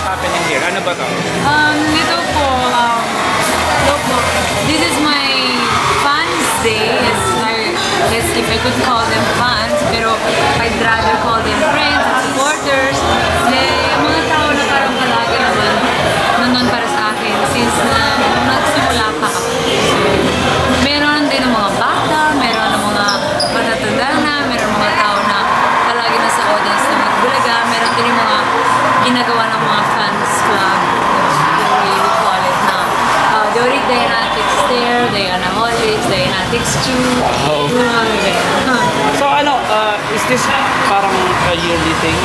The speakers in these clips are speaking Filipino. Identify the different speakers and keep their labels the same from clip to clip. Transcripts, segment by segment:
Speaker 1: happening here? Ano ba to?
Speaker 2: Ito po, this is my fans day. Yes, if I could call them fans, pero I'd rather call them friends and supporters. Mga tao na parang palagi naman nandun para sa akin since nagsimula pa ako. Meron din ng mga bata, meron ng mga matatanda na, meron mga tao na palagi na sa audience na magbulaga, meron din yung mga ginagawa ng mga fans club, the way we call it na Doric Dianatics there, Dianaholics, Dianatics 2,
Speaker 1: So ano, is this parang a yearly thing?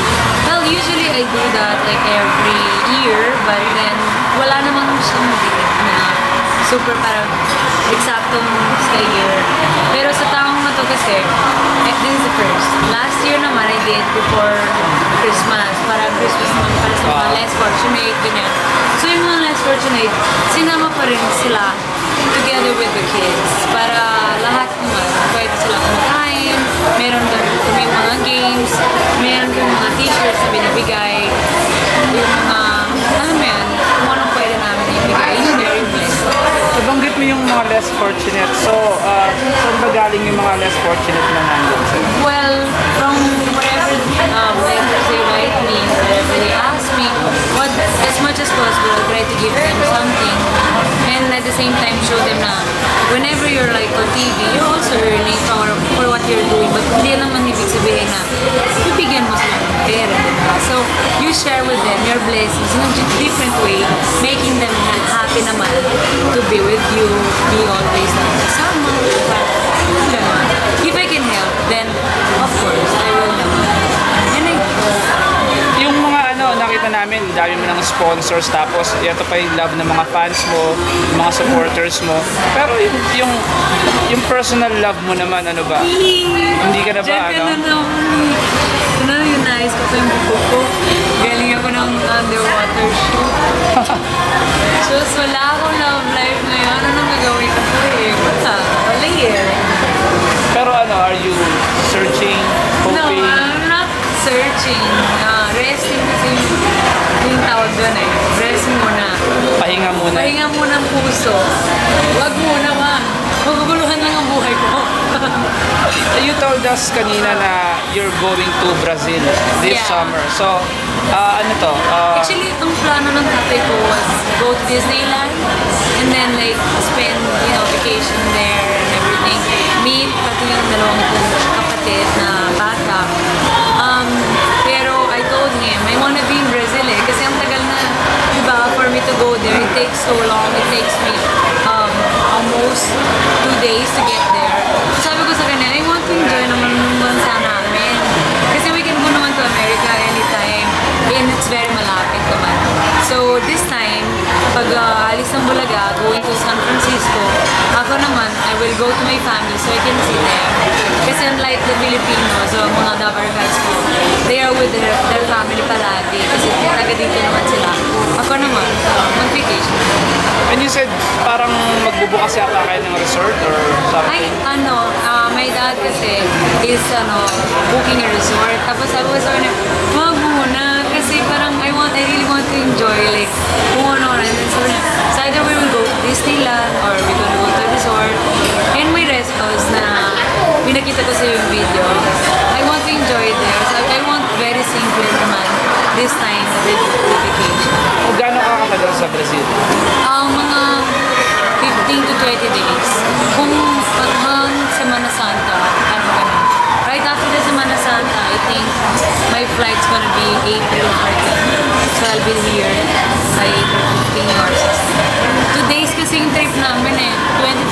Speaker 2: Well, usually I do that like every year, but then wala namang siyang date na super parang eksaktong sa year. Pero sa taong na to kasi, this is the first. Last year naman I did before Christmas. Parang Christmas naman para sa mga less fortunate, ganyan. So yung mga less fortunate, sinama pa rin sila together with the kids. Para lahat naman, pwede sila kumakain, meron doon kami mga games, meron doon mga t-shirts na binibigay, yung mga, alam mo yan, kung anong pwede namin ibigay, it's very blessed.
Speaker 1: Nabanggit mo yung mga less fortunate. So, saan ba galing yung mga less fortunate na nandun sa'yo?
Speaker 2: Well, from whatever they write me, whatever they ask me, as much as possible, I'll try to give them something. And at the same time, show them na whenever you're like on TV, you're also earning for what you're doing. But hindi naman ibig sabihin na bibigyan mo sila ng pera. So, you share with them your blessings in a different way, making them happy naman to be with you, be always kasama. If I can help, then of course, I will naman.
Speaker 1: Yung mga nakita namin, dami mo ng sponsors, tapos ito pa yung love ng mga fans mo, mga supporters mo. Pero yung personal love mo naman, ano ba? Hindi ka na ba,
Speaker 2: yung nais ko sa yung buko ko. Galing ako ng underwater shoot. So, wala akong love life ngayon. Ano nang gagawin ko eh? Wala eh.
Speaker 1: Pero are you searching, hoping?
Speaker 2: No, I'm not searching. Resting kasi yung tawag doon eh. Rest muna.
Speaker 1: Pahinga muna.
Speaker 2: Pahinga muna ang puso. Wag muna man. Maguguluhan lang ang buhay ko.
Speaker 1: You told us kanina na you're going to Brazil this summer. So, ano to?
Speaker 2: Actually, ang plano ng tatay ko was go to Disneyland and then like spend, vacation there and everything. Meet pati yung dalawang kong kapatid na bata. Pero I told him, I wanna be in Brazil eh. Kasi ang tagal na, diba, for me to go there. It takes so long. It takes me almost 2 days to get there. Sabi ko sa kanya, I want to enjoy naman yung bansa namin. Kasi we can go naman to America anytime. And it's very malapit naman. So this time, pag alis ng Bulaga, going to San Francisco, ako naman, I will go to my family so I can see them. Kasi unlike the Filipinos, so mga Dabarkats ko, they are with their family palagi. Kasi taga dito naman sila. Ako naman, mag-vacation.
Speaker 1: And you said, parang magbubukas yata kayo ng resort or something?
Speaker 2: My dad kasi is, booking a resort. Tapos sabi ko sa kanya, wag muna. Kasi parang I really want to enjoy, like, kung ano. And then sabi niya, so either we will go to Disneyland or we're gonna go to a resort. And may rest house na pinakita ko sa yung video. I want to enjoy there. So I want very simple naman this time with vacation.
Speaker 1: Kung gaano ka katagal sa Brazil?
Speaker 2: Mga 15 to 20 days. Kung hanggang Semana Santa, right after the Semana Santa, I think my flight's gonna be April 14. So I'll be here by April 15 or 16. 2 days kasi yung trip namin eh. 25